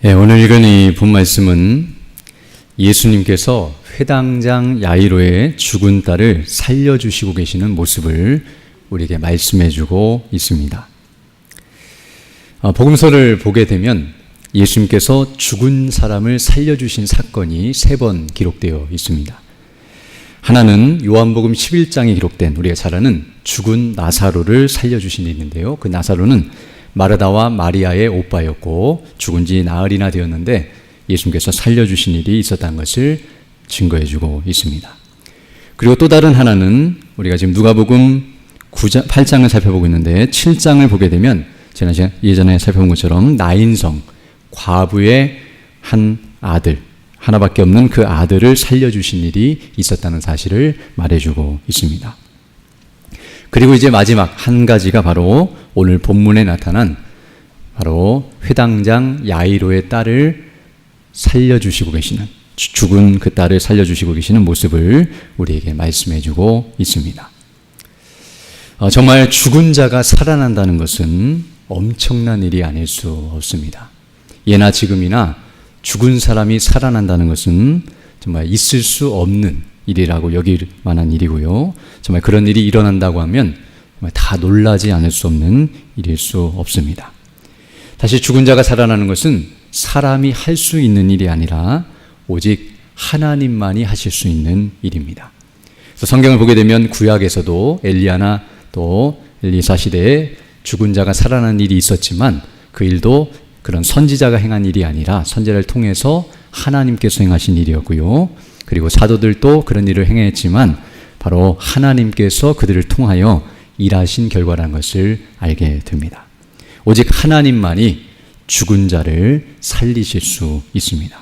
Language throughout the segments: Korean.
오늘 읽은 이 본 말씀은 예수님께서 회당장 야이로의 죽은 딸을 살려주시고 계시는 모습을 우리에게 말씀해주고 있습니다. 복음서를 보게 되면 예수님께서 죽은 사람을 살려주신 사건이 3번 기록되어 있습니다. 하나는 요한복음 11장에 기록된 우리가 잘 아는 죽은 나사로를 살려주신 일이 있는데요. 그 나사로는 마르다와 마리아의 오빠였고 죽은 지 나흘이나 되었는데 예수님께서 살려주신 일이 있었다는 것을 증거해주고 있습니다. 그리고 또 다른 하나는 우리가 지금 누가복음 8장을 살펴보고 있는데 7장을 보게 되면 제가 예전에 살펴본 것처럼 나인성 과부의 한 아들, 하나밖에 없는 그 아들을 살려주신 일이 있었다는 사실을 말해주고 있습니다. 그리고 이제 마지막 한 가지가 바로 오늘 본문에 나타난 바로 회당장 야이로의 딸을 살려주시고 계시는, 죽은 그 딸을 살려주시고 계시는 모습을 우리에게 말씀해주고 있습니다. 정말 죽은 자가 살아난다는 것은 엄청난 일이 아닐 수 없습니다. 예나 지금이나 죽은 사람이 살아난다는 것은 정말 있을 수 없는 일이라고 여길 만한 일이고요. 정말 그런 일이 일어난다고 하면 정말 다 놀라지 않을 수 없는 일일 수 없습니다. 다시 죽은 자가 살아나는 것은 사람이 할 수 있는 일이 아니라 오직 하나님만이 하실 수 있는 일입니다. 그래서 성경을 보게 되면 구약에서도 엘리야나 또 엘리사 시대에 죽은 자가 살아나는 일이 있었지만 그 일도 그런 선지자가 행한 일이 아니라 선지자를 통해서 하나님께서 행하신 일이었고요. 그리고 사도들도 그런 일을 행했지만 바로 하나님께서 그들을 통하여 일하신 결과라는 것을 알게 됩니다. 오직 하나님만이 죽은 자를 살리실 수 있습니다.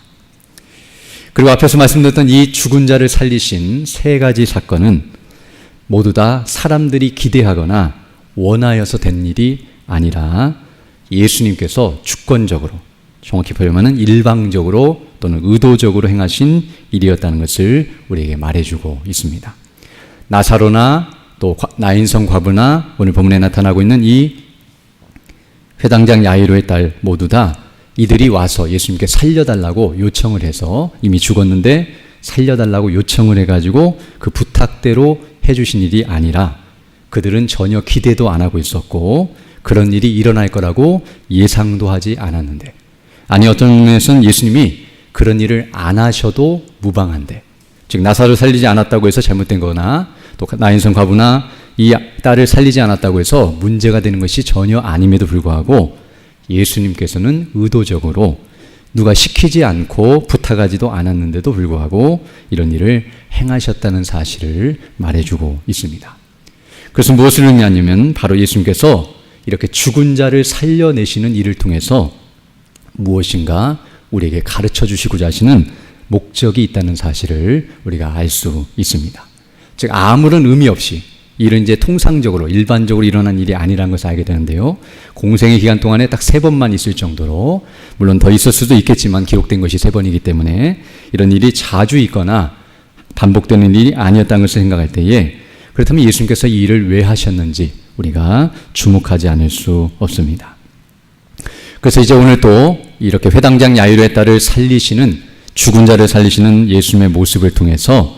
그리고 앞에서 말씀드렸던 이 죽은 자를 살리신 3가지 사건은 모두 다 사람들이 기대하거나 원하여서 된 일이 아니라 예수님께서 주권적으로, 정확히 표현하면 일방적으로 또는 의도적으로 행하신 일이었다는 것을 우리에게 말해주고 있습니다. 나사로나 또 나인성 과부나 오늘 본문에 나타나고 있는 이 회당장 야이로의 딸 모두 다 이들이 와서 예수님께 살려달라고 요청을 해서 이미 죽었는데 살려달라고 요청을 해가지고 그 부탁대로 해주신 일이 아니라 그들은 전혀 기대도 안 하고 있었고 그런 일이 일어날 거라고 예상도 하지 않았는데, 아니 어떤 면에서는 예수님이 그런 일을 안 하셔도 무방한데, 즉 나사로를 살리지 않았다고 해서 잘못된 거나 또 나인성 과부나 이 딸을 살리지 않았다고 해서 문제가 되는 것이 전혀 아님에도 불구하고 예수님께서는 의도적으로 누가 시키지 않고 부탁하지도 않았는데도 불구하고 이런 일을 행하셨다는 사실을 말해주고 있습니다. 그래서 무엇을 의미하냐면 바로 예수님께서 이렇게 죽은 자를 살려내시는 일을 통해서 무엇인가 우리에게 가르쳐 주시고자 하시는 목적이 있다는 사실을 우리가 알 수 있습니다. 즉 아무런 의미 없이 일은 이제 통상적으로 일반적으로 일어난 일이 아니라는 것을 알게 되는데요. 공생의 기간 동안에 딱 3번만 있을 정도로, 물론 더 있을 수도 있겠지만 기록된 것이 3번이기 때문에 이런 일이 자주 있거나 반복되는 일이 아니었다는 것을 생각할 때에 그렇다면 예수님께서 이 일을 왜 하셨는지 우리가 주목하지 않을 수 없습니다. 그래서 이제 오늘 또 이렇게 회당장 야이로의 딸을 살리시는, 죽은 자를 살리시는 예수님의 모습을 통해서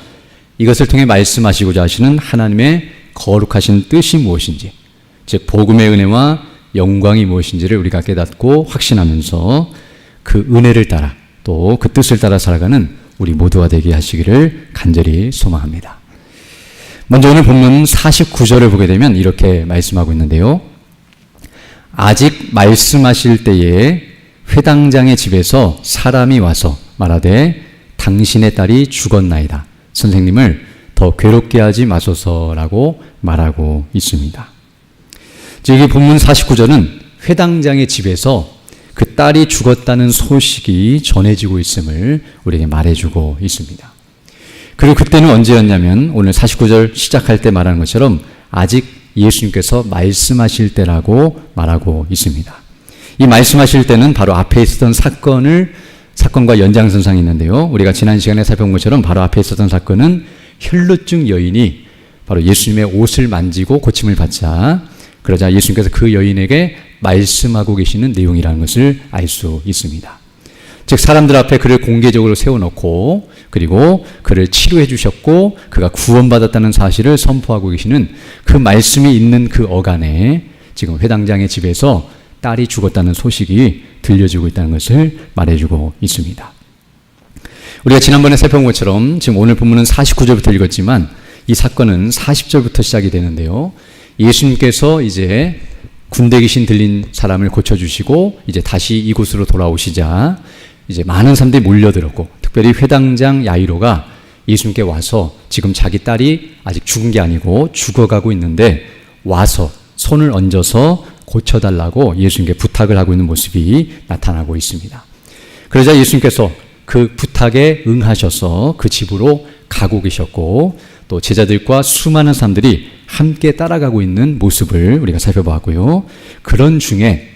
이것을 통해 말씀하시고자 하시는 하나님의 거룩하신 뜻이 무엇인지, 즉 복음의 은혜와 영광이 무엇인지를 우리가 깨닫고 확신하면서 그 은혜를 따라 또 그 뜻을 따라 살아가는 우리 모두가 되게 하시기를 간절히 소망합니다. 먼저 오늘 본문 49절을 보게 되면 이렇게 말씀하고 있는데요. 아직 말씀하실 때에 회당장의 집에서 사람이 와서 말하되 당신의 딸이 죽었나이다. 선생님을 더 괴롭게 하지 마소서라고 말하고 있습니다. 즉 이 본문 49절은 회당장의 집에서 그 딸이 죽었다는 소식이 전해지고 있음을 우리에게 말해주고 있습니다. 그리고 그때는 언제였냐면 오늘 49절 시작할 때 말하는 것처럼 아직 예수님께서 말씀하실 때라고 말하고 있습니다. 이 말씀하실 때는 바로 앞에 있었던 사건과 연장선상이 있는데요. 우리가 지난 시간에 살펴본 것처럼 바로 앞에 있었던 사건은 혈루증 여인이 바로 예수님의 옷을 만지고 고침을 받자, 그러자 예수님께서 그 여인에게 말씀하고 계시는 내용이라는 것을 알 수 있습니다. 즉 사람들 앞에 그를 공개적으로 세워놓고 그리고 그를 치료해 주셨고 그가 구원받았다는 사실을 선포하고 계시는 그 말씀이 있는 그 어간에 지금 회당장의 집에서 딸이 죽었다는 소식이 들려지고 있다는 것을 말해주고 있습니다. 우리가 지난번에 살펴본 것처럼 지금 오늘 본문은 49절부터 읽었지만 이 사건은 40절부터 시작이 되는데요. 예수님께서 이제 군대 귀신 들린 사람을 고쳐주시고 이제 다시 이곳으로 돌아오시자 이제 많은 사람들이 몰려들었고 특별히 회당장 야이로가 예수님께 와서 지금 자기 딸이 아직 죽은 게 아니고 죽어가고 있는데 와서 손을 얹어서 고쳐달라고 예수님께 부탁을 하고 있는 모습이 나타나고 있습니다. 그러자 예수님께서 그 부탁에 응하셔서 그 집으로 가고 계셨고 또 제자들과 수많은 사람들이 함께 따라가고 있는 모습을 우리가 살펴봤고요. 그런 중에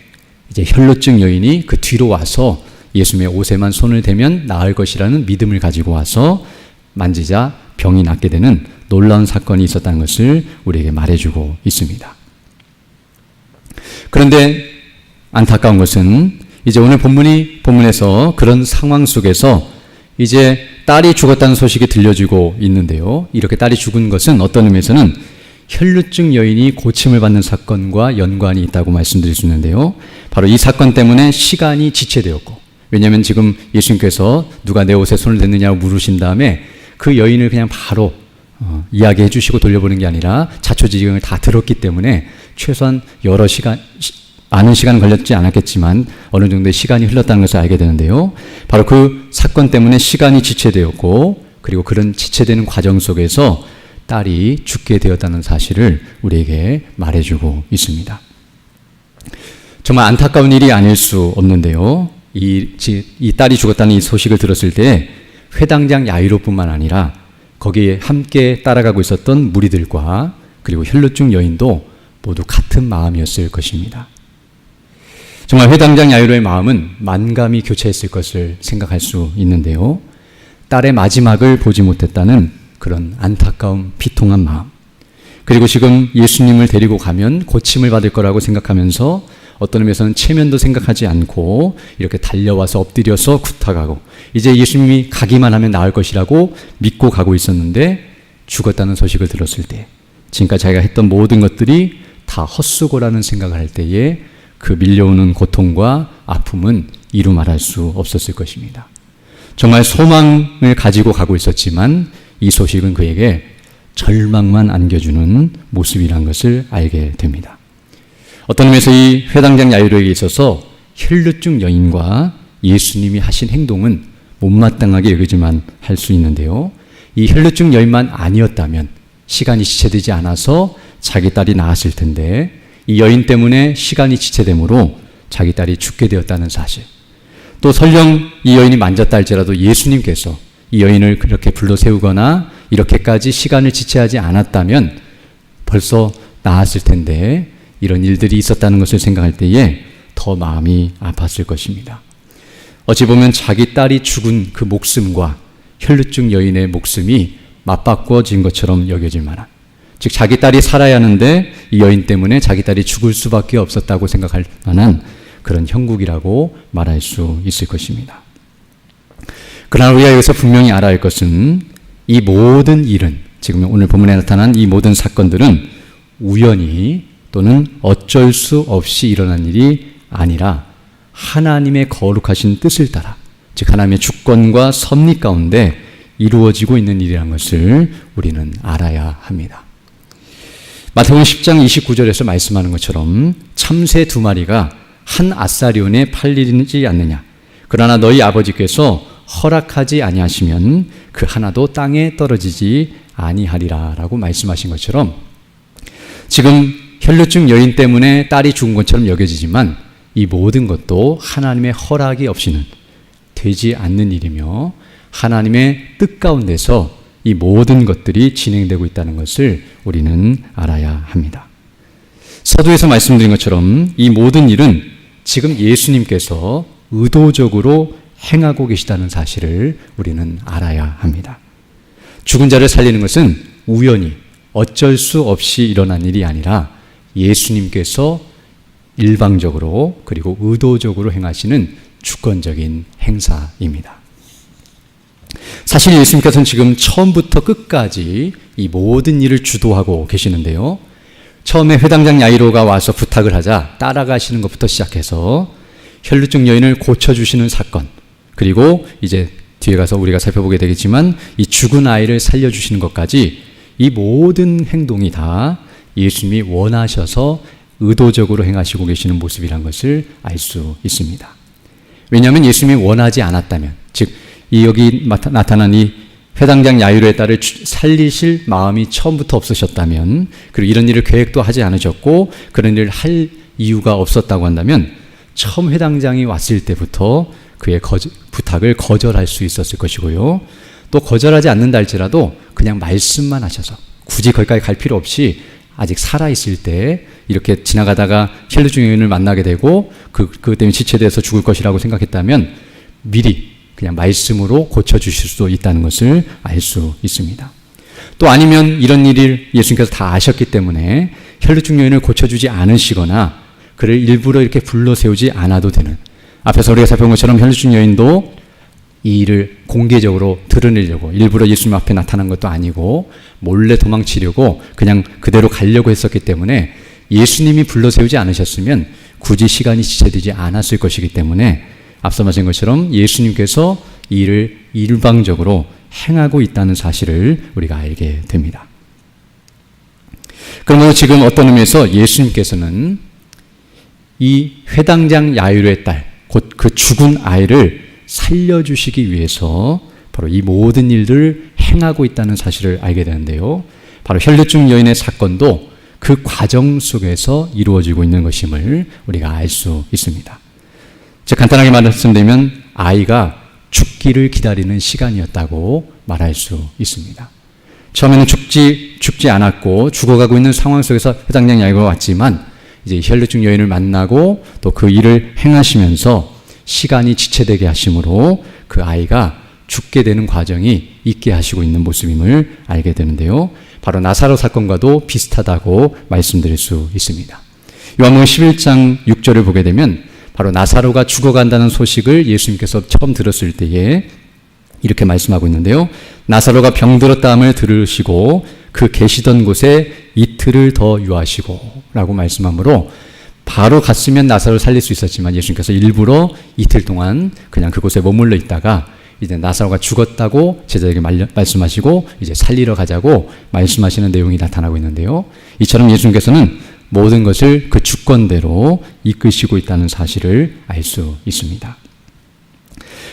이제 혈루증 여인이 그 뒤로 와서 예수님의 옷에만 손을 대면 나을 것이라는 믿음을 가지고 와서 만지자 병이 낫게 되는 놀라운 사건이 있었다는 것을 우리에게 말해주고 있습니다. 그런데 안타까운 것은 이제 오늘 본문에서 그런 상황 속에서 이제 딸이 죽었다는 소식이 들려지고 있는데요. 이렇게 딸이 죽은 것은 어떤 의미에서는 혈루증 여인이 고침을 받는 사건과 연관이 있다고 말씀드릴 수 있는데요. 바로 이 사건 때문에 시간이 지체되었고 왜냐하면 지금 예수님께서 누가 내 옷에 손을 댔느냐고 물으신 다음에 그 여인을 그냥 바로 이야기해 주시고 돌려보는 게 아니라 자초지경을 다 들었기 때문에 최소한 많은 시간 걸렸지 않았겠지만 어느 정도의 시간이 흘렀다는 것을 알게 되는데요. 바로 그 사건 때문에 시간이 지체되었고 그리고 그런 지체되는 과정 속에서 딸이 죽게 되었다는 사실을 우리에게 말해주고 있습니다. 정말 안타까운 일이 아닐 수 없는데요. 이 딸이 죽었다는 이 소식을 들었을 때 회당장 야이로뿐만 아니라 거기에 함께 따라가고 있었던 무리들과 그리고 혈루증 여인도 모두 같은 마음이었을 것입니다. 정말 회당장 야이로의 마음은 만감이 교차했을 것을 생각할 수 있는데요. 딸의 마지막을 보지 못했다는 그런 안타까움, 비통한 마음. 그리고 지금 예수님을 데리고 가면 고침을 받을 거라고 생각하면서 어떤 의미에서는 체면도 생각하지 않고 이렇게 달려와서 엎드려서 구탁하고 이제 예수님이 가기만 하면 나을 것이라고 믿고 가고 있었는데 죽었다는 소식을 들었을 때 지금까지 자기가 했던 모든 것들이 다 헛수고라는 생각을 할 때에 그 밀려오는 고통과 아픔은 이루 말할 수 없었을 것입니다. 정말 소망을 가지고 가고 있었지만 이 소식은 그에게 절망만 안겨주는 모습이란 것을 알게 됩니다. 어떤 의미에서 이 회당장 야이로에게 있어서 혈루증 여인과 예수님이 하신 행동은 못마땅하게 여기지만 할 수 있는데요. 이 혈루증 여인만 아니었다면 시간이 지체되지 않아서 자기 딸이 나았을 텐데 이 여인 때문에 시간이 지체되므로 자기 딸이 죽게 되었다는 사실. 또 설령 이 여인이 만졌다 할지라도 예수님께서 이 여인을 그렇게 불러 세우거나 이렇게까지 시간을 지체하지 않았다면 벌써 나았을 텐데 이런 일들이 있었다는 것을 생각할 때에 더 마음이 아팠을 것입니다. 어찌 보면 자기 딸이 죽은 그 목숨과 혈루증 여인의 목숨이 맞바꿔진 것처럼 여겨질 만한, 즉 자기 딸이 살아야 하는데 이 여인 때문에 자기 딸이 죽을 수밖에 없었다고 생각할 만한 그런 형국이라고 말할 수 있을 것입니다. 그러나 우리가 여기서 분명히 알아야 할 것은 이 모든 일은, 지금 오늘 본문에 나타난 이 모든 사건들은 우연히 또는 어쩔 수 없이 일어난 일이 아니라 하나님의 거룩하신 뜻을 따라, 즉 하나님의 주권과 섭리 가운데 이루어지고 있는 일이라는 것을 우리는 알아야 합니다. 마태복음 10장 29절에서 말씀하는 것처럼 참새 2마리가 한 아사리온에 팔리지 않느냐, 그러나 너희 아버지께서 허락하지 아니하시면 그 하나도 땅에 떨어지지 아니하리라 라고 말씀하신 것처럼 지금 혈루증 여인 때문에 딸이 죽은 것처럼 여겨지지만 이 모든 것도 하나님의 허락이 없이는 되지 않는 일이며 하나님의 뜻 가운데서 이 모든 것들이 진행되고 있다는 것을 우리는 알아야 합니다. 서두에서 말씀드린 것처럼 이 모든 일은 지금 예수님께서 의도적으로 행하고 계시다는 사실을 우리는 알아야 합니다. 죽은 자를 살리는 것은 우연히 어쩔 수 없이 일어난 일이 아니라 예수님께서 일방적으로 그리고 의도적으로 행하시는 주권적인 행사입니다. 사실 예수님께서는 지금 처음부터 끝까지 이 모든 일을 주도하고 계시는데요. 처음에 회당장 야이로가 와서 부탁을 하자 따라가시는 것부터 시작해서 혈루증 여인을 고쳐주시는 사건, 그리고 이제 뒤에 가서 우리가 살펴보게 되겠지만 이 죽은 아이를 살려주시는 것까지 이 모든 행동이 다 예수님이 원하셔서 의도적으로 행하시고 계시는 모습이란 것을 알 수 있습니다. 왜냐하면 예수님이 원하지 않았다면, 즉 이 여기 나타난 이 회당장 야이로의 딸을 살리실 마음이 처음부터 없으셨다면, 그리고 이런 일을 계획도 하지 않으셨고 그런 일을 할 이유가 없었다고 한다면 처음 회당장이 왔을 때부터 그의 부탁을 거절할 수 있었을 것이고요. 또 거절하지 않는다 할지라도 그냥 말씀만 하셔서 굳이 거기까지 갈 필요 없이 아직 살아있을 때 이렇게 지나가다가 혈루증 여인을 만나게 되고 그것 때문에 지체돼서 죽을 것이라고 생각했다면 미리 그냥 말씀으로 고쳐주실 수 있다는 것을 알 수 있습니다. 또 아니면 이런 일을 예수님께서 다 아셨기 때문에 혈루증 여인을 고쳐주지 않으시거나 그를 일부러 이렇게 불러 세우지 않아도 되는, 앞에서 우리가 살펴본 것처럼 혈루증 여인도 이 일을 공개적으로 드러내려고 일부러 예수님 앞에 나타난 것도 아니고 몰래 도망치려고 그냥 그대로 가려고 했었기 때문에 예수님이 불러 세우지 않으셨으면 굳이 시간이 지체되지 않았을 것이기 때문에 앞서 말씀한 것처럼 예수님께서 이 일을 일방적으로 행하고 있다는 사실을 우리가 알게 됩니다. 그러므로 지금 어떤 의미에서 예수님께서는 이 회당장 야이로의 딸, 곧 그 죽은 아이를 살려주시기 위해서 바로 이 모든 일들을 행하고 있다는 사실을 알게 되는데요. 바로 혈루증 여인의 사건도 그 과정 속에서 이루어지고 있는 것임을 우리가 알 수 있습니다. 즉 간단하게 말씀드리면 아이가 죽기를 기다리는 시간이었다고 말할 수 있습니다. 처음에는 죽지 않았고 죽어가고 있는 상황 속에서 회당장 야이로가 왔지만 이제 혈루증 여인을 만나고 또 그 일을 행하시면서 시간이 지체되게 하심으로 그 아이가 죽게 되는 과정이 있게 하시고 있는 모습임을 알게 되는데요. 바로 나사로 사건과도 비슷하다고 말씀드릴 수 있습니다. 요한복음 11장 6절을 보게 되면 바로 나사로가 죽어간다는 소식을 예수님께서 처음 들었을 때에 이렇게 말씀하고 있는데요. 나사로가 병들었다함을 들으시고 그 계시던 곳에 이틀을 더 유하시고 라고 말씀하므로 바로 갔으면 나사로를 살릴 수 있었지만 예수님께서 일부러 이틀 동안 그냥 그곳에 머물러 있다가 이제 나사로가 죽었다고 제자에게 말씀하시고 이제 살리러 가자고 말씀하시는 내용이 나타나고 있는데요. 이처럼 예수님께서는 모든 것을 그 주권대로 이끄시고 있다는 사실을 알 수 있습니다.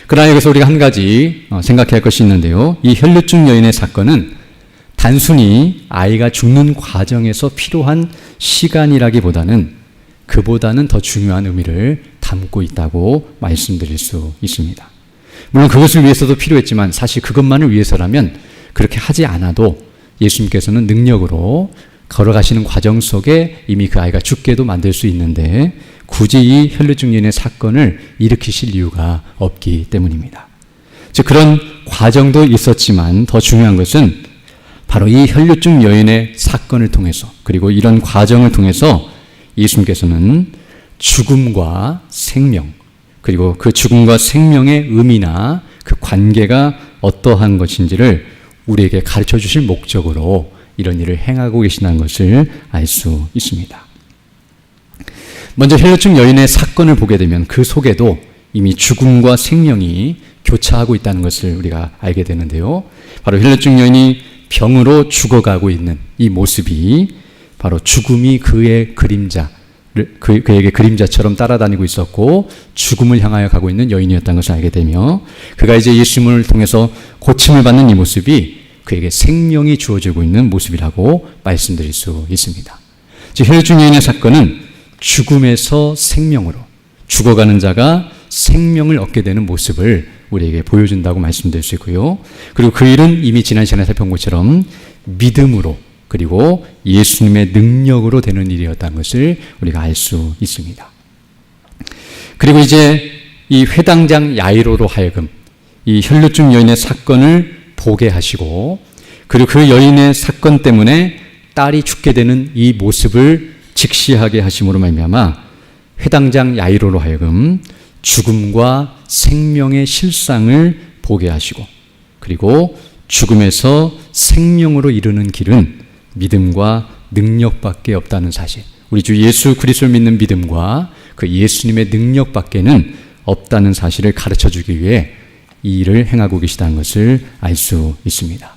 그러나 여기서 우리가 한 가지 생각해야 할 것이 있는데요. 이 혈루증 여인의 사건은 단순히 아이가 죽는 과정에서 필요한 시간이라기보다는 그보다는 더 중요한 의미를 담고 있다고 말씀드릴 수 있습니다. 물론 그것을 위해서도 필요했지만 사실 그것만을 위해서라면 그렇게 하지 않아도 예수님께서는 능력으로 걸어가시는 과정 속에 이미 그 아이가 죽게도 만들 수 있는데 굳이 이 혈루증 여인의 사건을 일으키실 이유가 없기 때문입니다. 즉 그런 과정도 있었지만 더 중요한 것은 바로 이 혈루증 여인의 사건을 통해서 그리고 이런 과정을 통해서 예수님께서는 죽음과 생명 그리고 그 죽음과 생명의 의미나 그 관계가 어떠한 것인지를 우리에게 가르쳐 주실 목적으로 이런 일을 행하고 계시다는 것을 알 수 있습니다. 먼저 혈루증 여인의 사건을 보게 되면 그 속에도 이미 죽음과 생명이 교차하고 있다는 것을 우리가 알게 되는데요. 바로 혈루증 여인이 병으로 죽어가고 있는 이 모습이 바로 죽음이 그의 그에게 그림자처럼 따라다니고 있었고 죽음을 향하여 가고 있는 여인이었다는 것을 알게 되며 그가 이제 예수님을 통해서 고침을 받는 이 모습이 그에게 생명이 주어지고 있는 모습이라고 말씀드릴 수 있습니다. 즉 혈루증 여인의 사건은 죽음에서 생명으로 죽어가는 자가 생명을 얻게 되는 모습을 우리에게 보여준다고 말씀드릴 수 있고요. 그리고 그 일은 이미 지난 시간에 살펴본 것처럼 믿음으로 그리고 예수님의 능력으로 되는 일이었다는 것을 우리가 알 수 있습니다. 그리고 이제 이 회당장 야이로로 하여금 이 혈루증 여인의 사건을 보게 하시고 그리고 그 여인의 사건 때문에 딸이 죽게 되는 이 모습을 직시하게 하심으로 말미암아 회당장 야이로로 하여금 죽음과 생명의 실상을 보게 하시고, 그리고 죽음에서 생명으로 이르는 길은 믿음과 능력밖에 없다는 사실, 우리 주 예수 그리스도를 믿는 믿음과 그 예수님의 능력밖에는 없다는 사실을 가르쳐 주기 위해 이 일을 행하고 계시다는 것을 알 수 있습니다.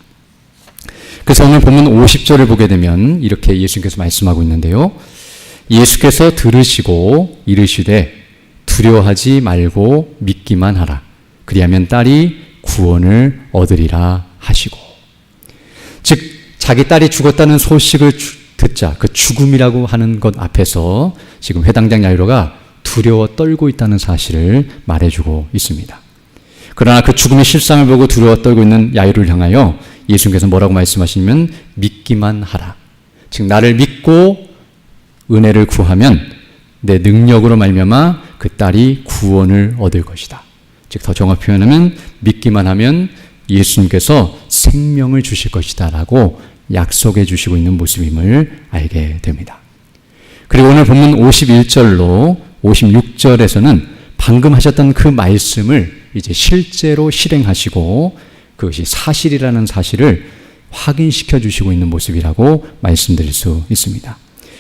그래서 오늘 본문 50절을 보게 되면 이렇게 예수님께서 말씀하고 있는데요. 예수께서 들으시고 이르시되 두려워하지 말고 믿기만 하라. 그리하면 딸이 구원을 얻으리라 하시고. 즉 자기 딸이 죽었다는 소식을 듣자 그 죽음이라고 하는 것 앞에서 지금 회당장 야이로가 두려워 떨고 있다는 사실을 말해주고 있습니다. 그러나 그 죽음의 실상을 보고 두려워 떨고 있는 야이로를 향하여 예수님께서 뭐라고 말씀하시냐면 믿기만 하라. 즉 나를 믿고 은혜를 구하면 내 능력으로 말미암아 그 딸이 구원을 얻을 것이다. 즉 더 정확히 표현하면 믿기만 하면 예수님께서 생명을 주실 것이다 라고 약속해 주시고 있는 모습임을 알게 됩니다. 그리고 오늘 본문 51절로 56절에서는 방금 하셨던 그 말씀을 이제 실제로 실행하시고 그것이 사실이라는 사실을 확인시켜 주시고 있는 모습이라고 말씀드릴 수 있습니다.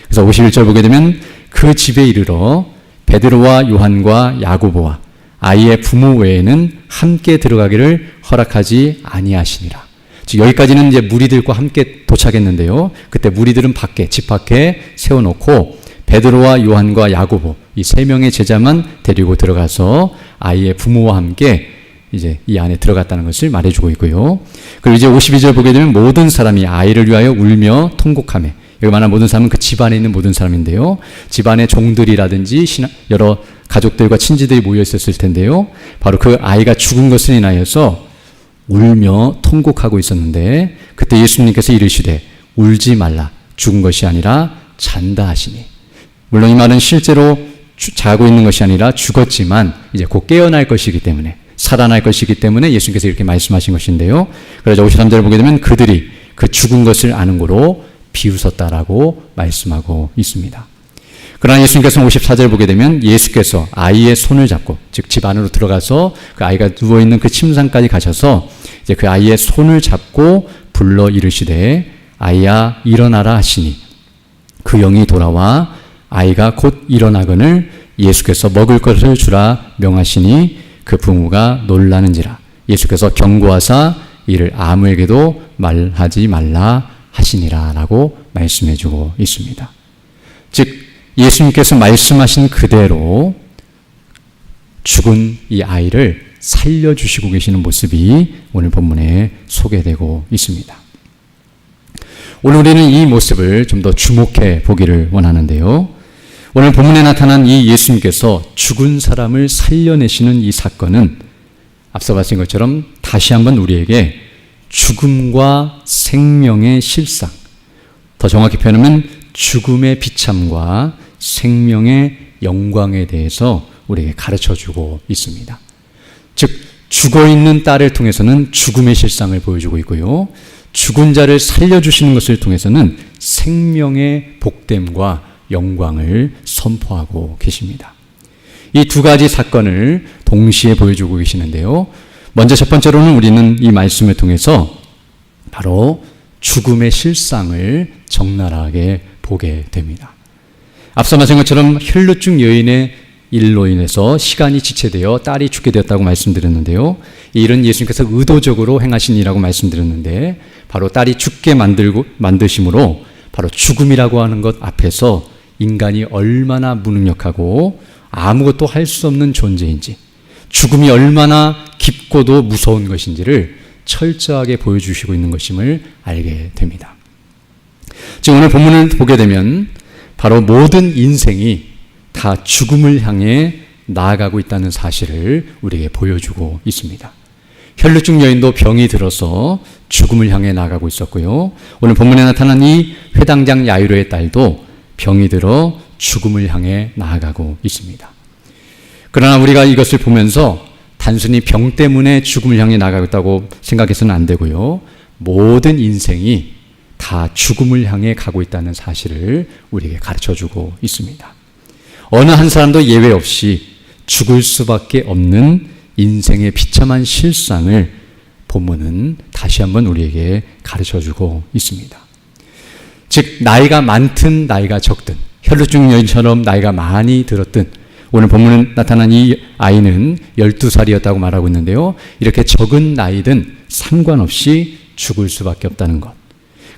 그래서 51절 보게 되면 그 집에 이르러 베드로와 요한과 야고보와 아이의 부모 외에는 함께 들어가기를 허락하지 아니하시니라. 즉 여기까지는 이제 무리들과 함께 도착했는데요. 그때 무리들은 밖에 집 밖에 세워놓고 베드로와 요한과 야고보 이 세 명의 제자만 데리고 들어가서 아이의 부모와 함께 이제 이 안에 들어갔다는 것을 말해주고 있고요. 그리고 이제 52절 보게 되면 모든 사람이 아이를 위하여 울며 통곡하며, 여기 말하는 모든 사람은 그 집안에 있는 모든 사람인데요. 집안의 종들이라든지 여러 가족들과 친지들이 모여 있었을 텐데요. 바로 그 아이가 죽은 것을 인하여서 울며 통곡하고 있었는데 그때 예수님께서 이르시되 울지 말라. 죽은 것이 아니라 잔다 하시니. 물론 이 말은 실제로 자고 있는 것이 아니라 죽었지만 이제 곧 깨어날 것이기 때문에, 살아날 것이기 때문에 예수님께서 이렇게 말씀하신 것인데요. 그래서 53절을 보게 되면 그들이 그 죽은 것을 아는 고로 비웃었다라고 말씀하고 있습니다. 그러나 예수님께서는 54절 보게 되면 예수께서 아이의 손을 잡고, 즉 집 안으로 들어가서 그 아이가 누워있는 그 침상까지 가셔서 이제 그 아이의 손을 잡고 불러 이르시되 아이야 일어나라 하시니 그 영이 돌아와 아이가 곧 일어나거늘 예수께서 먹을 것을 주라 명하시니 그 부모가 놀라는지라. 예수께서 경고하사 이를 아무에게도 말하지 말라 하시니라 라고 말씀해 주고 있습니다. 즉 예수님께서 말씀하신 그대로 죽은 이 아이를 살려주시고 계시는 모습이 오늘 본문에 소개되고 있습니다. 오늘 우리는 이 모습을 좀 더 주목해 보기를 원하는데요. 오늘 본문에 나타난 이 예수님께서 죽은 사람을 살려내시는 이 사건은 앞서 봤던 것처럼 다시 한번 우리에게 죽음과 생명의 실상, 더 정확히 표현하면 죽음의 비참과 생명의 영광에 대해서 우리에게 가르쳐주고 있습니다. 즉 죽어있는 딸을 통해서는 죽음의 실상을 보여주고 있고요. 죽은 자를 살려주시는 것을 통해서는 생명의 복됨과 영광을 선포하고 계십니다. 이 두 가지 사건을 동시에 보여주고 계시는데요. 먼저 첫 번째로는 우리는 이 말씀을 통해서 바로 죽음의 실상을 적나라하게 보게 됩니다. 앞서 말씀한 것처럼 혈루증 여인의 일로 인해서 시간이 지체되어 딸이 죽게 되었다고 말씀드렸는데요. 이 일은 예수님께서 의도적으로 행하신 일이라고 말씀드렸는데 바로 딸이 죽게 만드심으로 바로 죽음이라고 하는 것 앞에서 인간이 얼마나 무능력하고 아무것도 할 수 없는 존재인지, 죽음이 얼마나 깊고도 무서운 것인지를 철저하게 보여주시고 있는 것임을 알게 됩니다. 지금 오늘 본문을 보게 되면 바로 모든 인생이 다 죽음을 향해 나아가고 있다는 사실을 우리에게 보여주고 있습니다. 혈루증 여인도 병이 들어서 죽음을 향해 나아가고 있었고요. 오늘 본문에 나타난 이 회당장 야이로의 딸도 병이 들어 죽음을 향해 나아가고 있습니다. 그러나 우리가 이것을 보면서 단순히 병 때문에 죽음을 향해 나아가고 있다고 생각해서는 안 되고요. 모든 인생이 다 죽음을 향해 가고 있다는 사실을 우리에게 가르쳐주고 있습니다. 어느 한 사람도 예외 없이 죽을 수밖에 없는 인생의 비참한 실상을 본문은 다시 한번 우리에게 가르쳐주고 있습니다. 즉 나이가 많든 나이가 적든 혈루증 여인처럼 나이가 많이 들었든 오늘 본문에 나타난 이 아이는 12살이었다고 말하고 있는데요. 이렇게 적은 나이든 상관없이 죽을 수밖에 없다는 것.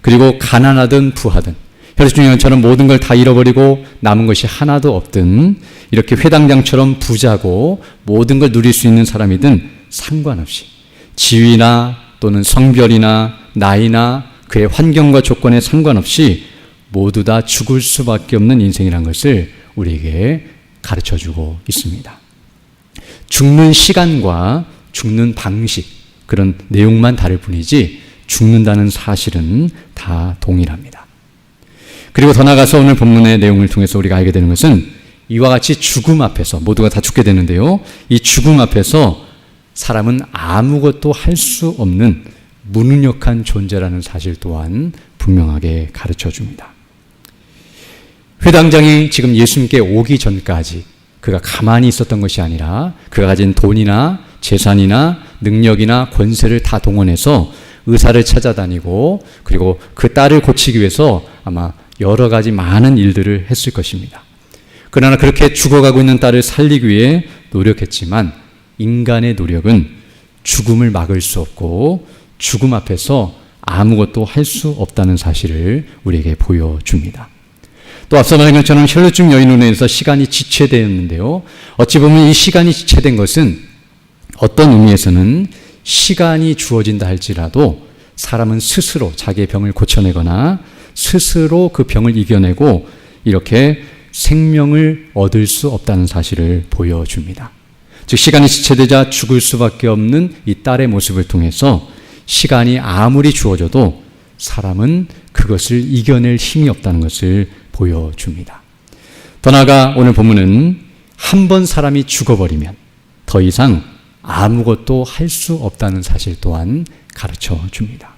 그리고 가난하든 부하든 혈루증 여인처럼 모든 걸 다 잃어버리고 남은 것이 하나도 없든 이렇게 회당장처럼 부자고 모든 걸 누릴 수 있는 사람이든 상관없이 지위나 또는 성별이나 나이나 그의 환경과 조건에 상관없이 모두 다 죽을 수밖에 없는 인생이라는 것을 우리에게 가르쳐주고 있습니다. 죽는 시간과 죽는 방식 그런 내용만 다를 뿐이지 죽는다는 사실은 다 동일합니다. 그리고 더 나아가서 오늘 본문의 내용을 통해서 우리가 알게 되는 것은 이와 같이 죽음 앞에서 모두가 다 죽게 되는데요. 이 죽음 앞에서 사람은 아무것도 할 수 없는 무능력한 존재라는 사실 또한 분명하게 가르쳐 줍니다. 회당장이 지금 예수님께 오기 전까지 그가 가만히 있었던 것이 아니라 그가 가진 돈이나 재산이나 능력이나 권세를 다 동원해서 의사를 찾아다니고 그리고 그 딸을 고치기 위해서 아마 여러 가지 많은 일들을 했을 것입니다. 그러나 그렇게 죽어가고 있는 딸을 살리기 위해 노력했지만 인간의 노력은 죽음을 막을 수 없고 죽음 앞에서 아무것도 할 수 없다는 사실을 우리에게 보여줍니다. 또 앞서 말한 것처럼 혈루증 여인으로 인해서 시간이 지체되었는데요. 어찌 보면 이 시간이 지체된 것은 어떤 의미에서는 시간이 주어진다 할지라도 사람은 스스로 자기의 병을 고쳐내거나 스스로 그 병을 이겨내고 이렇게 생명을 얻을 수 없다는 사실을 보여줍니다. 즉 시간이 지체되자 죽을 수밖에 없는 이 딸의 모습을 통해서 시간이 아무리 주어져도 사람은 그것을 이겨낼 힘이 없다는 것을 보여줍니다. 더 나아가 오늘 본문은 한 번 사람이 죽어버리면 더 이상 아무것도 할 수 없다는 사실 또한 가르쳐 줍니다.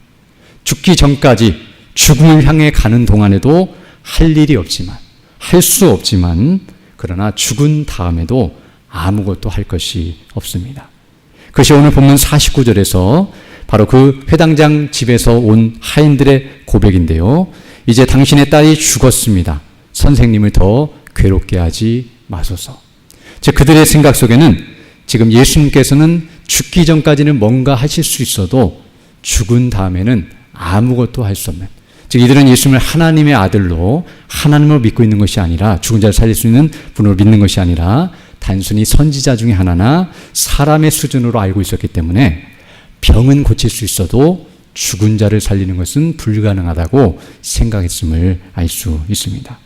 죽기 전까지 죽음을 향해 가는 동안에도 할 일이 없지만 할 수 없지만 그러나 죽은 다음에도 아무것도 할 것이 없습니다. 그것이 오늘 본문 49절에서 바로 그 회당장 집에서 온 하인들의 고백인데요. 이제 당신의 딸이 죽었습니다. 선생님을 더 괴롭게 하지 마소서. 즉 그들의 생각 속에는 지금 예수님께서는 죽기 전까지는 뭔가 하실 수 있어도 죽은 다음에는 아무것도 할 수 없는, 즉 이들은 예수님을 하나님의 아들로 하나님을 믿고 있는 것이 아니라 죽은 자를 살릴 수 있는 분으로 믿는 것이 아니라 단순히 선지자 중에 하나나 사람의 수준으로 알고 있었기 때문에 병은 고칠 수 있어도 죽은 자를 살리는 것은 불가능하다고 생각했음을 알 수 있습니다.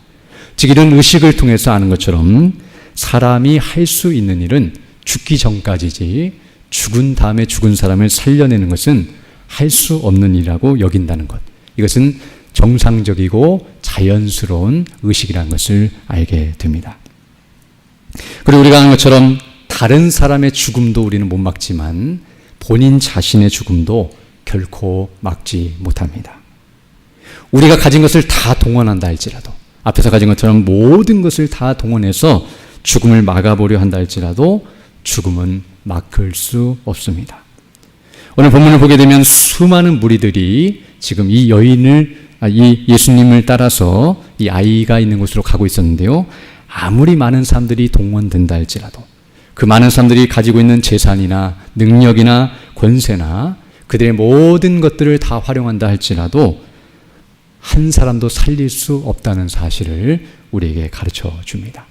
즉 이런 의식을 통해서 아는 것처럼 사람이 할 수 있는 일은 죽기 전까지지 죽은 다음에 죽은 사람을 살려내는 것은 할 수 없는 일이라고 여긴다는 것. 이것은 정상적이고 자연스러운 의식이라는 것을 알게 됩니다. 그리고 우리가 아는 것처럼 다른 사람의 죽음도 우리는 못 막지만 본인 자신의 죽음도 결코 막지 못합니다. 우리가 가진 것을 다 동원한다 할지라도, 앞에서 가진 것처럼 모든 것을 다 동원해서 죽음을 막아보려 한다 할지라도 죽음은 막을 수 없습니다. 오늘 본문을 보게 되면 수많은 무리들이 지금 이 예수님을 따라서 이 아이가 있는 곳으로 가고 있었는데요. 아무리 많은 사람들이 동원된다 할지라도 그 많은 사람들이 가지고 있는 재산이나 능력이나 권세나 그들의 모든 것들을 다 활용한다 할지라도 한 사람도 살릴 수 없다는 사실을 우리에게 가르쳐 줍니다.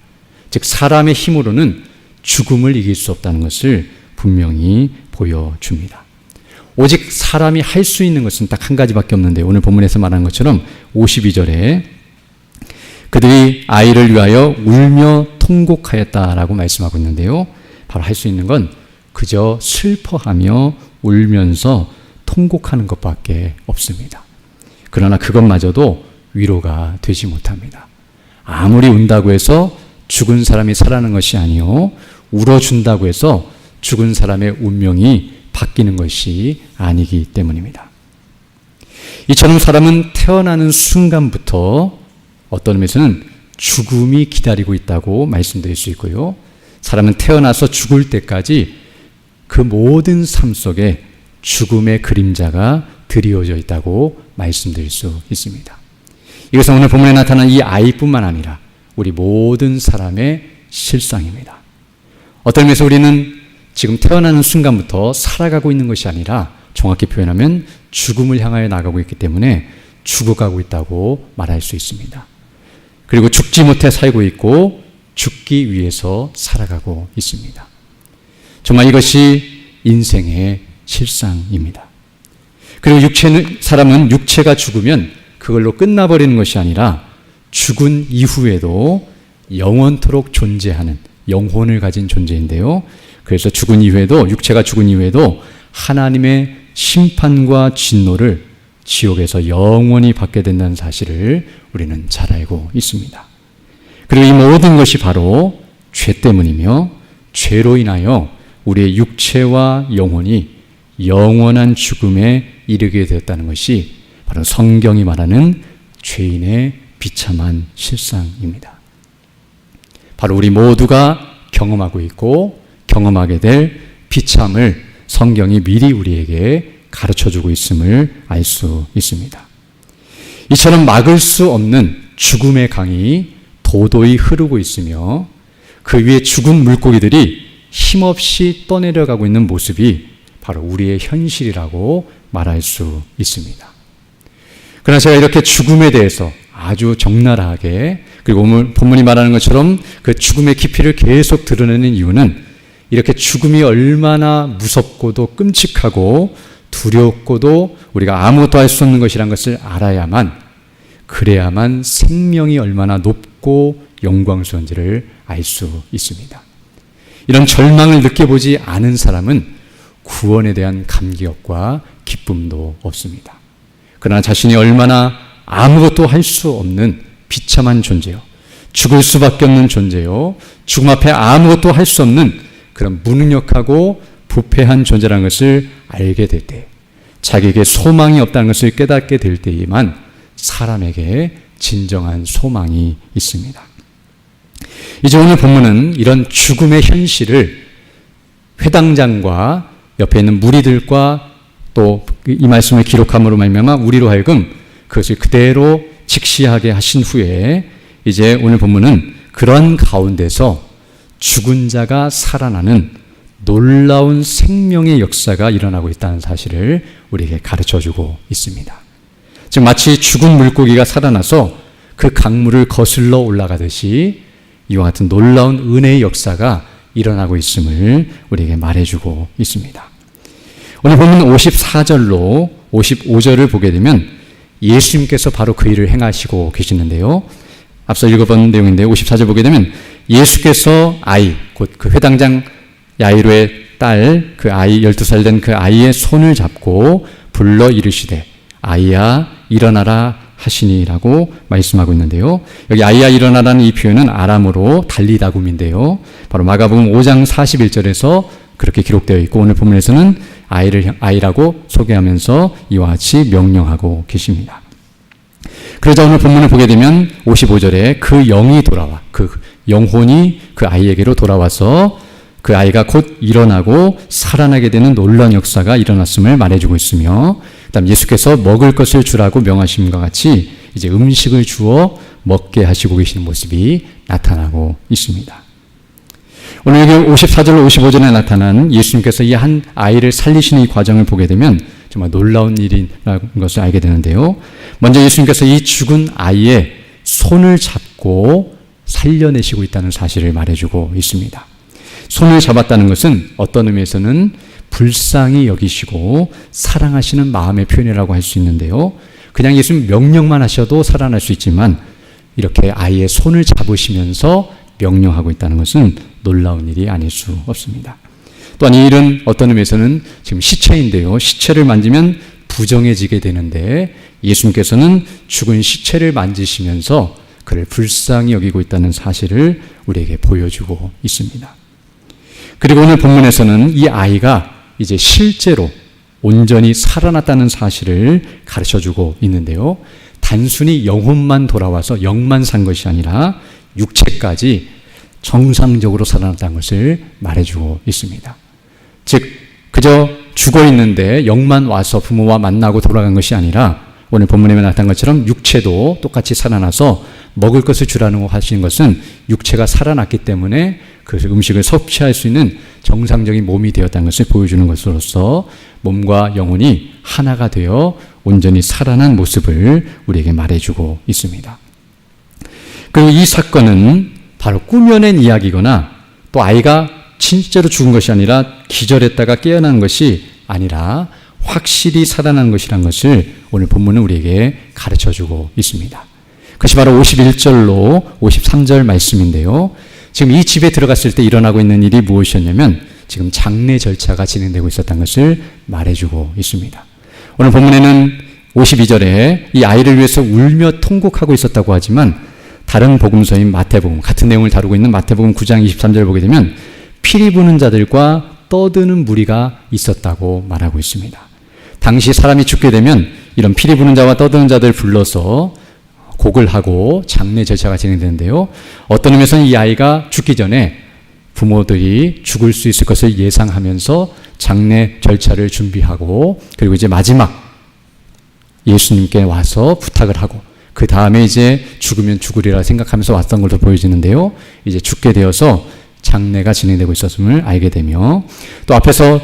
즉 사람의 힘으로는 죽음을 이길 수 없다는 것을 분명히 보여줍니다. 오직 사람이 할 수 있는 것은 딱 한 가지밖에 없는데 오늘 본문에서 말한 것처럼 52절에 그들이 아이를 위하여 울며 통곡하였다라고 말씀하고 있는데요. 바로 할 수 있는 건 그저 슬퍼하며 울면서 통곡하는 것밖에 없습니다. 그러나 그것마저도 위로가 되지 못합니다. 아무리 운다고 해서 죽은 사람이 살아나는 것이 아니요, 울어준다고 해서 죽은 사람의 운명이 바뀌는 것이 아니기 때문입니다. 이처럼 사람은 태어나는 순간부터 어떤 의미에서는 죽음이 기다리고 있다고 말씀드릴 수 있고요. 사람은 태어나서 죽을 때까지 그 모든 삶 속에 죽음의 그림자가 드리워져 있다고 말씀드릴 수 있습니다. 이것은 오늘 본문에 나타난 이 아이뿐만 아니라 우리 모든 사람의 실상입니다. 어떤 의미에서 우리는 지금 태어나는 순간부터 살아가고 있는 것이 아니라 정확히 표현하면 죽음을 향하여 나가고 있기 때문에 죽어가고 있다고 말할 수 있습니다. 그리고 죽지 못해 살고 있고 죽기 위해서 살아가고 있습니다. 정말 이것이 인생의 실상입니다. 그리고 사람은 육체가 죽으면 그걸로 끝나버리는 것이 아니라 죽은 이후에도 영원토록 존재하는 영혼을 가진 존재인데요. 그래서 죽은 이후에도, 육체가 죽은 이후에도 하나님의 심판과 진노를 지옥에서 영원히 받게 된다는 사실을 우리는 잘 알고 있습니다. 그리고 이 모든 것이 바로 죄 때문이며 죄로 인하여 우리의 육체와 영혼이 영원한 죽음에 이르게 되었다는 것이 바로 성경이 말하는 죄인의 비참한 실상입니다. 바로 우리 모두가 경험하고 있고 경험하게 될 비참을 성경이 미리 우리에게 가르쳐주고 있음을 알 수 있습니다. 이처럼 막을 수 없는 죽음의 강이 도도히 흐르고 있으며 그 위에 죽은 물고기들이 힘없이 떠내려가고 있는 모습이 바로 우리의 현실이라고 말할 수 있습니다. 그러나 제가 이렇게 죽음에 대해서 아주 적나라하게, 그리고 오늘 본문이 말하는 것처럼 그 죽음의 깊이를 계속 드러내는 이유는 이렇게 죽음이 얼마나 무섭고도 끔찍하고 두렵고도 우리가 아무것도 할 수 없는 것이란 것을 알아야만, 그래야만 생명이 얼마나 높고 영광스러운지를 알 수 있습니다. 이런 절망을 느껴보지 않은 사람은 구원에 대한 감격과 기쁨도 없습니다. 그러나 자신이 얼마나 아무것도 할 수 없는 비참한 존재요, 죽을 수밖에 없는 존재요, 죽음 앞에 아무것도 할 수 없는 그런 무능력하고 부패한 존재라는 것을 알게 될 때, 자기에게 소망이 없다는 것을 깨닫게 될 때에만 사람에게 진정한 소망이 있습니다. 이제 오늘 본문은 이런 죽음의 현실을 회당장과 옆에 있는 무리들과 또 이 말씀을 기록함으로 말미암아 우리로 하여금 그것을 그대로 직시하게 하신 후에 이제 오늘 본문은 그런 가운데서 죽은 자가 살아나는 놀라운 생명의 역사가 일어나고 있다는 사실을 우리에게 가르쳐주고 있습니다. 지금 마치 죽은 물고기가 살아나서 그 강물을 거슬러 올라가듯이 이와 같은 놀라운 은혜의 역사가 일어나고 있음을 우리에게 말해주고 있습니다. 오늘 본문 54절로 55절을 보게 되면 예수님께서 바로 그 일을 행하시고 계시는데요. 앞서 읽어본 내용인데 54절 보게 되면 예수께서 아이, 곧 그 회당장 야이로의 딸, 그 아이 12살 된 그 아이의 손을 잡고 불러 이르시되 아이야 일어나라 하시니라고 말씀하고 있는데요. 여기 아이야 일어나라는 이 표현은 아람어로 달리다굼인데요. 바로 마가복음 5장 41절에서 그렇게 기록되어 있고 오늘 본문에서는 아이라고 소개하면서 이와 같이 명령하고 계십니다. 그러자 오늘 본문을 보게 되면 55절에 그 영이 돌아와, 그 영혼이 그 아이에게로 돌아와서 그 아이가 곧 일어나고 살아나게 되는 놀라운 역사가 일어났음을 말해주고 있으며, 그다음 예수께서 먹을 것을 주라고 명하심과 같이 이제 음식을 주어 먹게 하시고 계시는 모습이 나타나고 있습니다. 오늘 여기 54절로 55절에 나타난 예수님께서 이 한 아이를 살리시는 이 과정을 보게 되면 정말 놀라운 일이라는 것을 알게 되는데요. 먼저 예수님께서 이 죽은 아이의 손을 잡고 살려내시고 있다는 사실을 말해주고 있습니다. 손을 잡았다는 것은 어떤 의미에서는 불쌍히 여기시고 사랑하시는 마음의 표현이라고 할 수 있는데요. 그냥 예수님 명령만 하셔도 살아날 수 있지만 이렇게 아이의 손을 잡으시면서 명령하고 있다는 것은 놀라운 일이 아닐 수 없습니다. 또한 이 일은 어떤 의미에서는 지금 시체인데요. 시체를 만지면 부정해지게 되는데 예수님께서는 죽은 시체를 만지시면서 그를 불쌍히 여기고 있다는 사실을 우리에게 보여주고 있습니다. 그리고 오늘 본문에서는 이 아이가 이제 실제로 온전히 살아났다는 사실을 가르쳐주고 있는데요. 단순히 영혼만 돌아와서 영만 산 것이 아니라 육체까지 정상적으로 살아났다는 것을 말해주고 있습니다. 즉 그저 죽어 있는데 영만 와서 부모와 만나고 돌아간 것이 아니라 오늘 본문에 나타난 것처럼 육체도 똑같이 살아나서 먹을 것을 주라는 하시는 것은 육체가 살아났기 때문에 그 음식을 섭취할 수 있는 정상적인 몸이 되었다는 것을 보여주는 것으로서 몸과 영혼이 하나가 되어 온전히 살아난 모습을 우리에게 말해주고 있습니다. 그리고 이 사건은 바로 꾸며낸 이야기거나 또 아이가 진짜로 죽은 것이 아니라 기절했다가 깨어나는 것이 아니라 확실히 살아나는 것이라는 것을 오늘 본문은 우리에게 가르쳐주고 있습니다. 그것이 바로 51절로 53절 말씀인데요. 지금 이 집에 들어갔을 때 일어나고 있는 일이 무엇이었냐면 지금 장례 절차가 진행되고 있었다는 것을 말해주고 있습니다. 오늘 본문에는 52절에 이 아이를 위해서 울며 통곡하고 있었다고 하지만 다른 복음서인 마태복음, 같은 내용을 다루고 있는 마태복음 9장 23절을 보게 되면 피리 부는 자들과 떠드는 무리가 있었다고 말하고 있습니다. 당시 사람이 죽게 되면 이런 피리 부는 자와 떠드는 자들을 불러서 곡을 하고 장례 절차가 진행되는데요. 어떤 의미에서는 이 아이가 죽기 전에 부모들이 죽을 수 있을 것을 예상하면서 장례 절차를 준비하고 그리고 이제 마지막 예수님께 와서 부탁을 하고 그 다음에 이제 죽으면 죽으리라 생각하면서 왔던 걸로 보여지는데요. 이제 죽게 되어서 장례가 진행되고 있었음을 알게 되며 또 앞에서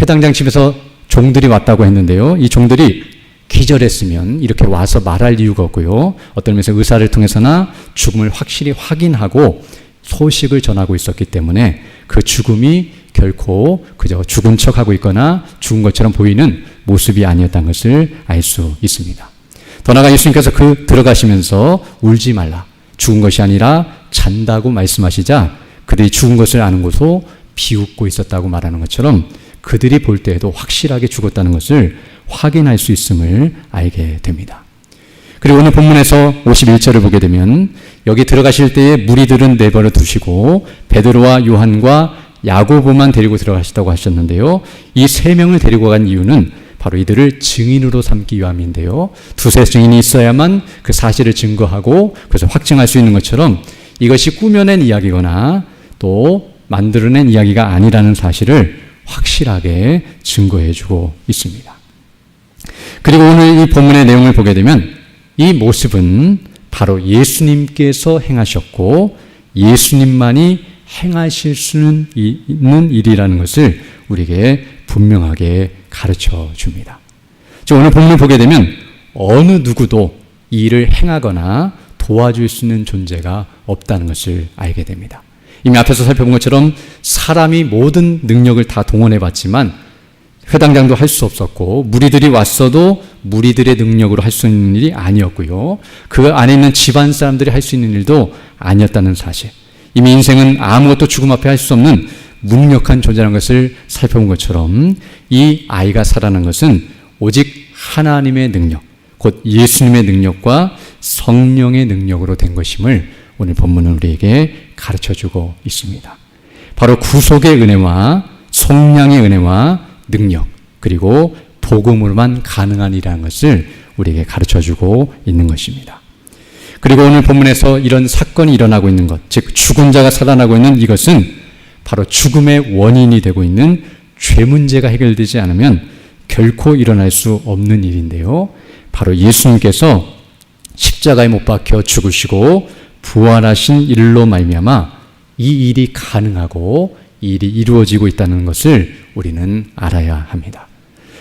회당장 집에서 종들이 왔다고 했는데요. 이 종들이 기절했으면 이렇게 와서 말할 이유가 없고요. 어떤 면에서 의사를 통해서나 죽음을 확실히 확인하고 소식을 전하고 있었기 때문에 그 죽음이 결코 그저 죽은 척하고 있거나 죽은 것처럼 보이는 모습이 아니었다는 것을 알 수 있습니다. 더 나아가 예수님께서 들어가시면서 울지 말라. 죽은 것이 아니라 잔다고 말씀하시자 그들이 죽은 것을 아는 것으로 비웃고 있었다고 말하는 것처럼 그들이 볼 때에도 확실하게 죽었다는 것을 확인할 수 있음을 알게 됩니다. 그리고 오늘 본문에서 51절을 보게 되면 여기 들어가실 때에 무리들은 내버려 두시고 베드로와 요한과 야고보만 데리고 들어가시다고 하셨는데요. 이 세 명을 데리고 간 이유는 바로 이들을 증인으로 삼기 위함인데요. 두세 증인이 있어야만 그 사실을 증거하고 그래서 확증할 수 있는 것처럼 이것이 꾸며낸 이야기거나 또 만들어낸 이야기가 아니라는 사실을 확실하게 증거해주고 있습니다. 그리고 오늘 이 본문의 내용을 보게 되면 이 모습은 바로 예수님께서 행하셨고 예수님만이 행하실 수 있는 일이라는 것을 우리에게 분명하게 가르쳐 줍니다. 오늘 본문을 보게 되면 어느 누구도 이 일을 행하거나 도와줄 수 있는 존재가 없다는 것을 알게 됩니다. 이미 앞에서 살펴본 것처럼 사람이 모든 능력을 다 동원해 봤지만 회당장도 할 수 없었고 무리들이 왔어도 무리들의 능력으로 할 수 있는 일이 아니었고요. 그 안에 있는 집안 사람들이 할 수 있는 일도 아니었다는 사실. 이미 인생은 아무것도 죽음 앞에 할 수 없는 무력한 존재라는 것을 살펴본 것처럼 이 아이가 살아난 것은 오직 하나님의 능력, 곧 예수님의 능력과 성령의 능력으로 된 것임을 오늘 본문은 우리에게 가르쳐주고 있습니다. 바로 구속의 은혜와 속량의 은혜와 능력 그리고 복음으로만 가능한 일이라는 것을 우리에게 가르쳐주고 있는 것입니다. 그리고 오늘 본문에서 이런 사건이 일어나고 있는 것, 즉 죽은 자가 살아나고 있는 이것은 바로 죽음의 원인이 되고 있는 죄 문제가 해결되지 않으면 결코 일어날 수 없는 일인데요. 바로 예수님께서 십자가에 못 박혀 죽으시고 부활하신 일로 말미암아 이 일이 가능하고 이 일이 이루어지고 있다는 것을 우리는 알아야 합니다.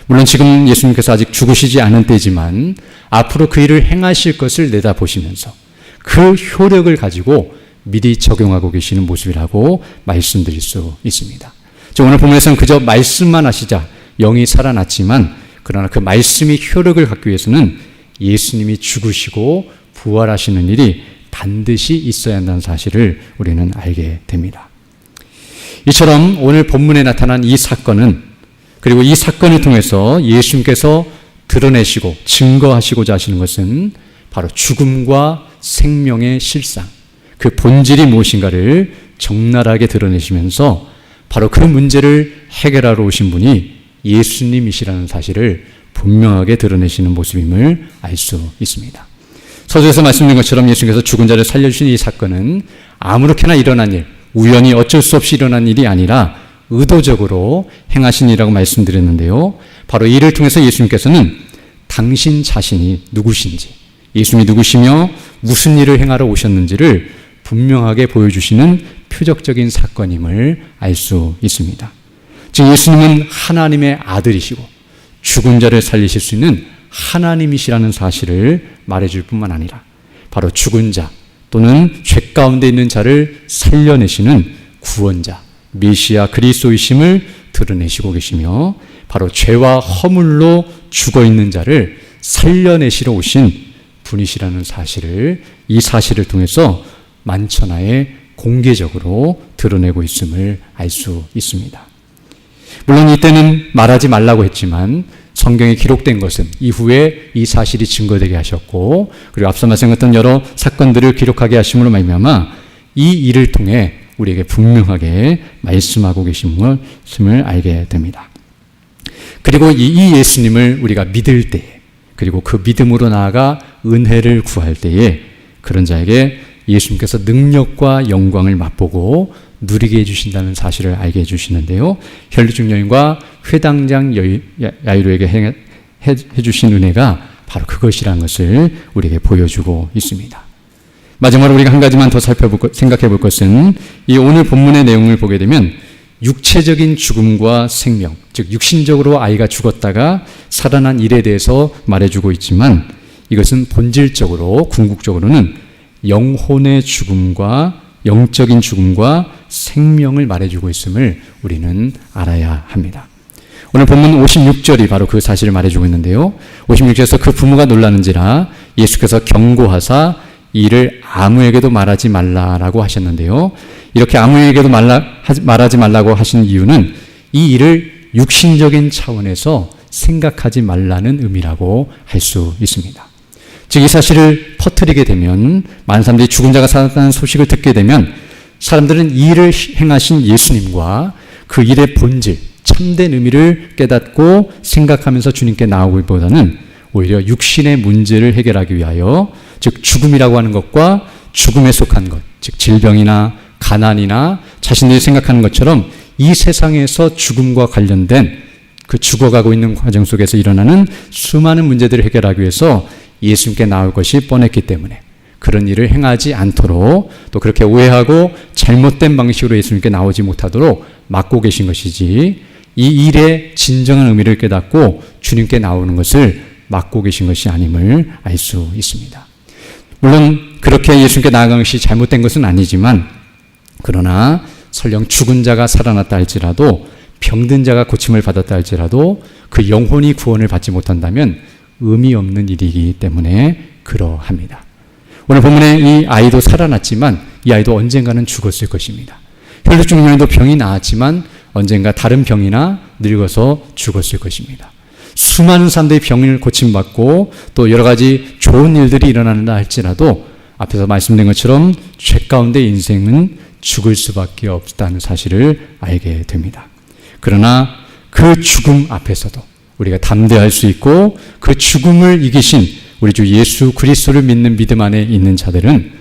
물론 지금 예수님께서 아직 죽으시지 않은 때지만 앞으로 그 일을 행하실 것을 내다보시면서 그 효력을 가지고 미리 적용하고 계시는 모습이라고 말씀드릴 수 있습니다. 오늘 본문에서는 그저 말씀만 하시자 영이 살아났지만 그러나 그 말씀이 효력을 갖기 위해서는 예수님이 죽으시고 부활하시는 일이 반드시 있어야 한다는 사실을 우리는 알게 됩니다. 이처럼 오늘 본문에 나타난 이 사건은 그리고 이 사건을 통해서 예수님께서 드러내시고 증거하시고자 하시는 것은 바로 죽음과 생명의 실상, 그 본질이 무엇인가를 적나라하게 드러내시면서 바로 그 문제를 해결하러 오신 분이 예수님이시라는 사실을 분명하게 드러내시는 모습임을 알 수 있습니다. 서두에서 말씀드린 것처럼 예수님께서 죽은 자를 살려주신 이 사건은 아무렇게나 일어난 일, 우연히 어쩔 수 없이 일어난 일이 아니라 의도적으로 행하신 일이라고 말씀드렸는데요. 바로 이를 통해서 예수님께서는 당신 자신이 누구신지, 예수님이 누구시며 무슨 일을 행하러 오셨는지를 분명하게 보여주시는 표적적인 사건임을 알 수 있습니다. 즉 예수님은 하나님의 아들이시고 죽은 자를 살리실 수 있는 하나님이시라는 사실을 말해줄 뿐만 아니라 바로 죽은 자 또는 죄 가운데 있는 자를 살려내시는 구원자, 메시아 그리스도이심을 드러내시고 계시며 바로 죄와 허물로 죽어있는 자를 살려내시러 오신 분이시라는 사실을, 이 사실을 통해서 만천하에 공개적으로 드러내고 있음을 알 수 있습니다. 물론 이때는 말하지 말라고 했지만 성경에 기록된 것은 이후에 이 사실이 증거되게 하셨고, 그리고 앞서 말씀드렸던 여러 사건들을 기록하게 하심으로 말미암아 이 일을 통해 우리에게 분명하게 말씀하고 계신 것을 알게 됩니다. 그리고 이 예수님을 우리가 믿을 때에, 그리고 그 믿음으로 나아가 은혜를 구할 때에 그런 자에게 예수님께서 능력과 영광을 맛보고 누리게 해주신다는 사실을 알게 해주시는데요. 혈루증 여인과 회당장 야이로에게 해주신 은혜가 바로 그것이라는 것을 우리에게 보여주고 있습니다. 마지막으로 우리가 한 가지만 더 생각해 볼 것은 이 오늘 본문의 내용을 보게 되면 육체적인 죽음과 생명, 즉 육신적으로 아이가 죽었다가 살아난 일에 대해서 말해주고 있지만 이것은 본질적으로, 궁극적으로는 영혼의 죽음과 영적인 죽음과 생명을 말해주고 있음을 우리는 알아야 합니다. 오늘 본문 56절이 바로 그 사실을 말해주고 있는데요. 56절에서 그 부모가 놀라는지라 예수께서 경고하사 이를 아무에게도 말하지 말라라고 하셨는데요. 이렇게 아무에게도 말하지 말라고 하신 이유는 이 일을 육신적인 차원에서 생각하지 말라는 의미라고 할 수 있습니다. 즉 이 사실을 퍼뜨리게 되면, 많은 사람들이 죽은 자가 살았다는 소식을 듣게 되면 사람들은 이 일을 행하신 예수님과 그 일의 본질, 참된 의미를 깨닫고 생각하면서 주님께 나오기보다는 오히려 육신의 문제를 해결하기 위하여, 즉 죽음이라고 하는 것과 죽음에 속한 것, 즉 질병이나 가난이나 자신들이 생각하는 것처럼 이 세상에서 죽음과 관련된 그 죽어가고 있는 과정 속에서 일어나는 수많은 문제들을 해결하기 위해서 예수님께 나올 것이 뻔했기 때문에 그런 일을 행하지 않도록, 또 그렇게 오해하고 잘못된 방식으로 예수님께 나오지 못하도록 막고 계신 것이지, 이 일의 진정한 의미를 깨닫고 주님께 나오는 것을 막고 계신 것이 아님을 알 수 있습니다. 물론 그렇게 예수님께 나아간 것이 잘못된 것은 아니지만, 그러나 설령 죽은 자가 살아났다 할지라도, 병든 자가 고침을 받았다 할지라도 그 영혼이 구원을 받지 못한다면 의미 없는 일이기 때문에 그러합니다. 오늘 본문에 이 아이도 살아났지만 이 아이도 언젠가는 죽었을 것입니다. 혈루증 여인도 병이 나았지만 언젠가 다른 병이나 늙어서 죽었을 것입니다. 수많은 사람들이 병을 고침받고 또 여러 가지 좋은 일들이 일어난다 할지라도 앞에서 말씀드린 것처럼 죄 가운데 인생은 죽을 수밖에 없다는 사실을 알게 됩니다. 그러나 그 죽음 앞에서도 우리가 담대할 수 있고, 그 죽음을 이기신 우리 주 예수 그리스도를 믿는 믿음 안에 있는 자들은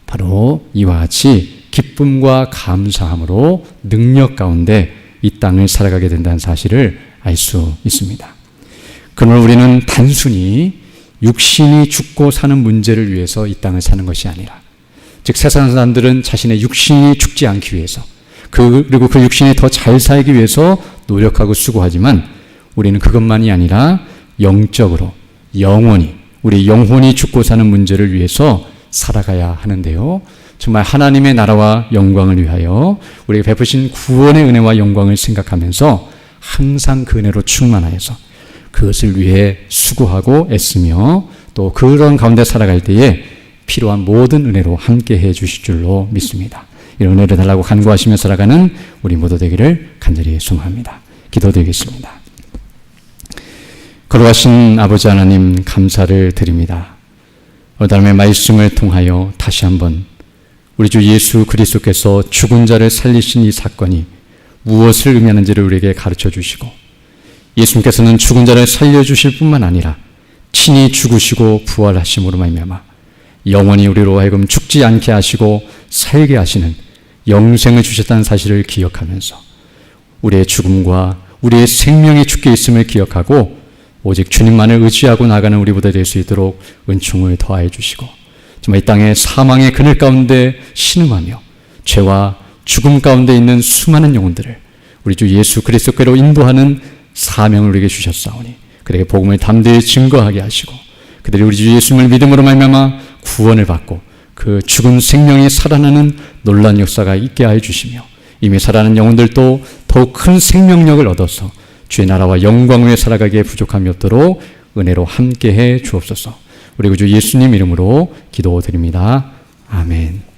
바로 이와 같이 기쁨과 감사함으로 능력 가운데 이 땅을 살아가게 된다는 사실을 알 수 있습니다. 그러나 우리는 단순히 육신이 죽고 사는 문제를 위해서 이 땅을 사는 것이 아니라, 즉 세상 사람들은 자신의 육신이 죽지 않기 위해서, 그리고 그 육신이 더 잘 살기 위해서 노력하고 수고하지만 우리는 그것만이 아니라 영적으로, 영원히 우리 영혼이 죽고 사는 문제를 위해서 살아가야 하는데요. 정말 하나님의 나라와 영광을 위하여 우리에게 베푸신 구원의 은혜와 영광을 생각하면서 항상 그 은혜로 충만하여서 그것을 위해 수고하고 애쓰며 또 그런 가운데 살아갈 때에 필요한 모든 은혜로 함께 해 주실 줄로 믿습니다. 이런 은혜를 달라고 간구하시며 살아가는 우리 모두 되기를 간절히 소망합니다. 기도드리겠습니다. 거룩하신 아버지 하나님, 감사를 드립니다. 오늘의 말씀을 통하여 다시 한번 우리 주 예수 그리스도께서 죽은 자를 살리신 이 사건이 무엇을 의미하는지를 우리에게 가르쳐 주시고, 예수님께서는 죽은 자를 살려주실 뿐만 아니라 친히 죽으시고 부활하심으로 말미암아 영원히 우리로 하여금 죽지 않게 하시고 살게 하시는 영생을 주셨다는 사실을 기억하면서 우리의 죽음과 우리의 생명이 주께 있음을 기억하고 오직 주님만을 의지하고 나가는 우리보다 될 수 있도록 은총을 더하여 주시고 정말 이 땅의 사망의 그늘 가운데 신음하며 죄와 죽음 가운데 있는 수많은 영혼들을 우리 주 예수 그리스도께로 인도하는 사명을 우리에게 주셨사오니 그들에게 복음을 담대히 증거하게 하시고 그들이 우리 주 예수님을 믿음으로 말미암아 구원을 받고 그 죽은 생명이 살아나는 놀라운 역사가 있게 하여 주시며 이미 살아난 영혼들도 더욱 큰 생명력을 얻어서 주의 나라와 영광 위에 살아가기에 부족함이 없도록 은혜로 함께해 주옵소서. 우리 구주 예수님 이름으로 기도드립니다. 아멘.